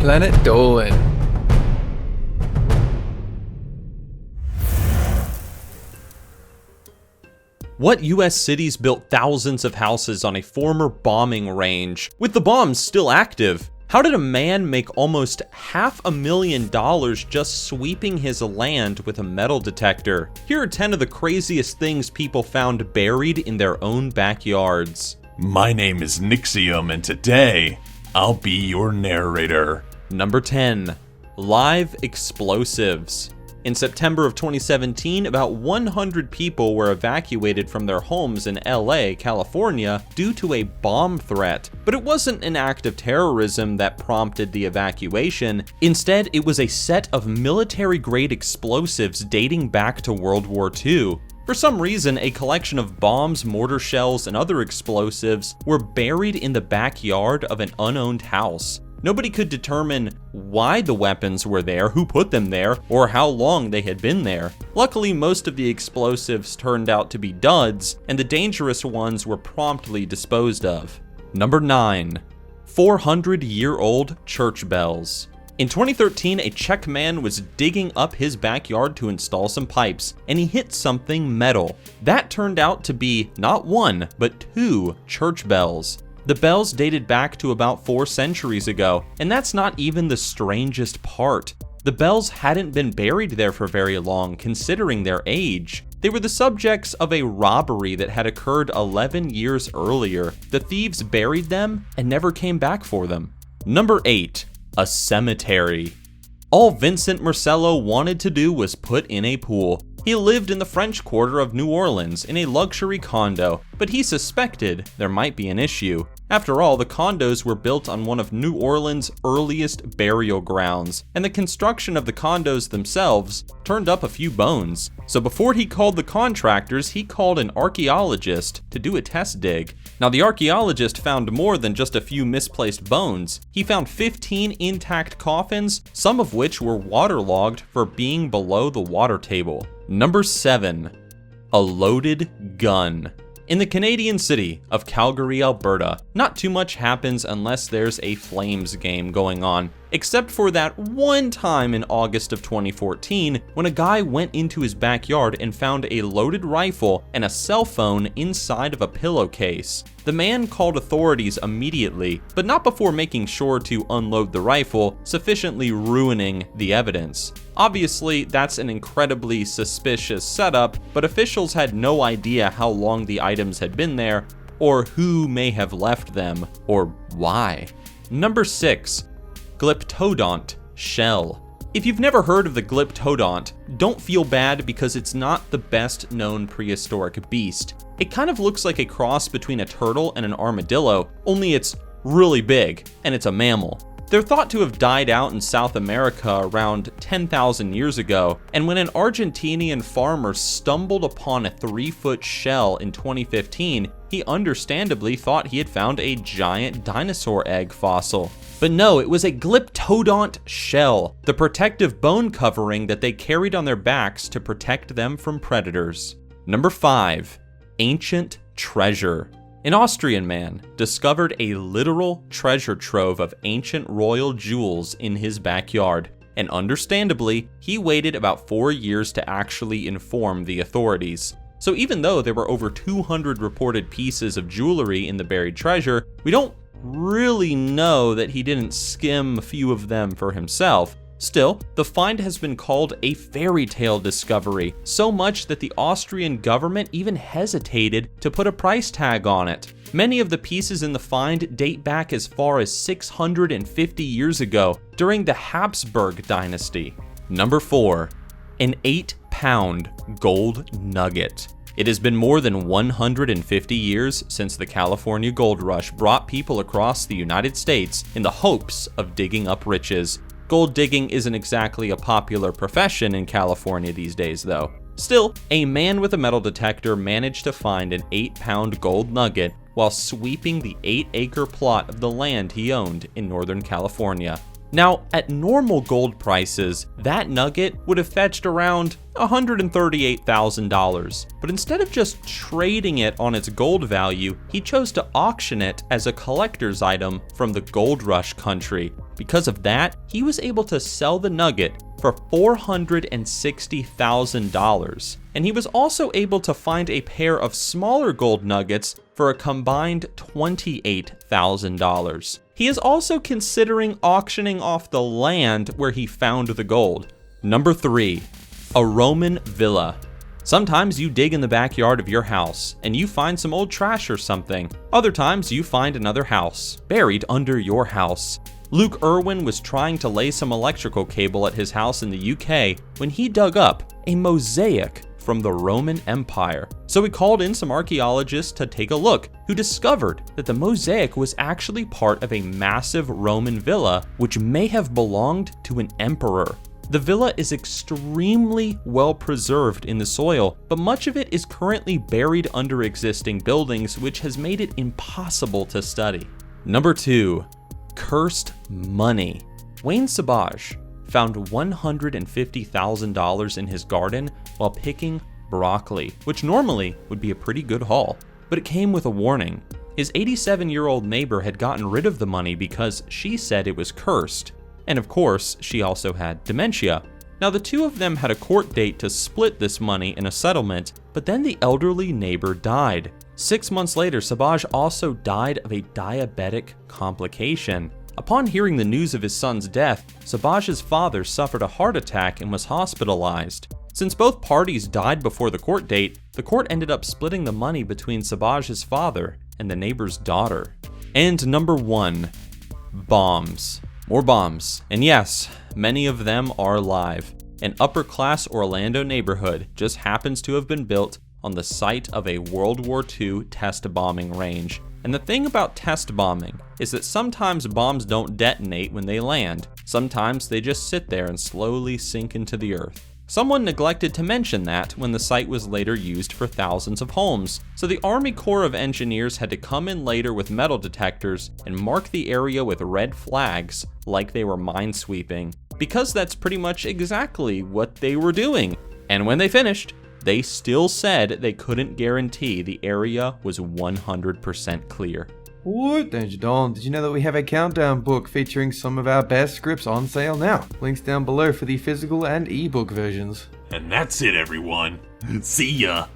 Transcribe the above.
Planet Dolan. What US cities built thousands of houses on a former bombing range, with the bombs still active? How did a man make almost $500,000 just sweeping his land with a metal detector? Here are 10 of the craziest things people found buried in their own backyards. My name is Nixium, and today, I'll be your narrator. Number 10. Live explosives. In September of 2017, about 100 people were evacuated from their homes in LA, California, due to a bomb threat. But it wasn't an act of terrorism that prompted the evacuation. Instead, it was a set of military-grade explosives dating back to World War II. For some reason, a collection of bombs, mortar shells, and other explosives were buried in the backyard of an unowned house. Nobody could determine why the weapons were there, who put them there, or how long they had been there. Luckily, most of the explosives turned out to be duds, and the dangerous ones were promptly disposed of. Number 9. 400-year-old church bells. In 2013, a Czech man was digging up his backyard to install some pipes, and he hit something metal. That turned out to be not one, but 2 church bells. The bells dated back to about 4 centuries ago, and that's not even the strangest part. The bells hadn't been buried there for very long, considering their age. They were the subjects of a robbery that had occurred 11 years earlier. The thieves buried them and never came back for them. Number 8. A cemetery. All Vincent Marcello wanted to do was put in a pool. He lived in the French Quarter of New Orleans in a luxury condo, but he suspected there might be an issue. After all, the condos were built on one of New Orleans' earliest burial grounds, and the construction of the condos themselves turned up a few bones. So before he called the contractors, he called an archaeologist to do a test dig. Now, the archaeologist found more than just a few misplaced bones. He found 15 intact coffins, some of which were waterlogged for being below the water table. Number 7. A loaded gun. In the Canadian city of Calgary, Alberta, not too much happens unless there's a Flames game going on, except for that one time in August of 2014 when a guy went into his backyard and found a loaded rifle and a cell phone inside of a pillowcase. The man called authorities immediately, but not before making sure to unload the rifle, sufficiently ruining the evidence. Obviously, that's an incredibly suspicious setup, but officials had no idea how long the items had been there, or who may have left them, or why. Number 6. Glyptodont shell. If you've never heard of the Glyptodont, don't feel bad because it's not the best known prehistoric beast. It kind of looks like a cross between a turtle and an armadillo, only it's really big, and it's a mammal. They're thought to have died out in South America around 10,000 years ago, and when an Argentinian farmer stumbled upon a 3-foot shell in 2015, he understandably thought he had found a giant dinosaur egg fossil. But no, it was a Glyptodont shell, the protective bone covering that they carried on their backs to protect them from predators. Number 5. Ancient treasure. An Austrian man discovered a literal treasure trove of ancient royal jewels in his backyard, and understandably, he waited about 4 years to actually inform the authorities. So even though there were over 200 reported pieces of jewelry in the buried treasure, we don't really know that he didn't skim a few of them for himself. Still, the find has been called a fairy tale discovery, so much that the Austrian government even hesitated to put a price tag on it. Many of the pieces in the find date back as far as 650 years ago, during the Habsburg dynasty. Number 4. An 8-pound gold nugget. It has been more than 150 years since the California gold rush brought people across the United States in the hopes of digging up riches. Gold digging isn't exactly a popular profession in California these days, though. Still, a man with a metal detector managed to find an 8-pound gold nugget while sweeping the 8-acre plot of the land he owned in Northern California. Now, at normal gold prices, that nugget would have fetched around $138,000, but instead of just trading it on its gold value, he chose to auction it as a collector's item from the gold rush country. Because of that, he was able to sell the nugget for $460,000. And he was also able to find a pair of smaller gold nuggets for a combined $28,000. He is also considering auctioning off the land where he found the gold. Number 3, a Roman villa. Sometimes you dig in the backyard of your house and you find some old trash or something. Other times you find another house buried under your house. Luke Irwin was trying to lay some electrical cable at his house in the UK when he dug up a mosaic from the Roman Empire. So he called in some archaeologists to take a look, who discovered that the mosaic was actually part of a massive Roman villa which may have belonged to an emperor. The villa is extremely well preserved in the soil, but much of it is currently buried under existing buildings, which has made it impossible to study. Number 2, cursed money. Wayne Sabaj found $150,000 in his garden while picking broccoli, which normally would be a pretty good haul, but it came with a warning. His 87-year-old neighbor had gotten rid of the money because she said it was cursed. And of course, she also had dementia. Now the two of them had a court date to split this money in a settlement, but then the elderly neighbor died. 6 months later, Sabaj also died of a diabetic complication. Upon hearing the news of his son's death, Sabaj's father suffered a heart attack and was hospitalized. Since both parties died before the court date, the court ended up splitting the money between Sabaj's father and the neighbor's daughter. And number 1, bombs. More bombs. And yes, many of them are live. An upper-class Orlando neighborhood just happens to have been built on the site of a World War II test bombing range. And the thing about test bombing is that sometimes bombs don't detonate when they land. Sometimes they just sit there and slowly sink into the earth. Someone neglected to mention that when the site was later used for thousands of homes. So the Army Corps of Engineers had to come in later with metal detectors and mark the area with red flags like they were minesweeping, because that's pretty much exactly what they were doing. And when they finished, they still said they couldn't guarantee the area was 100% clear. What? Danger Dawn, did you know that we have a countdown book featuring some of our best scripts on sale now? Links down below for the physical and ebook versions. And that's it, everyone. See ya.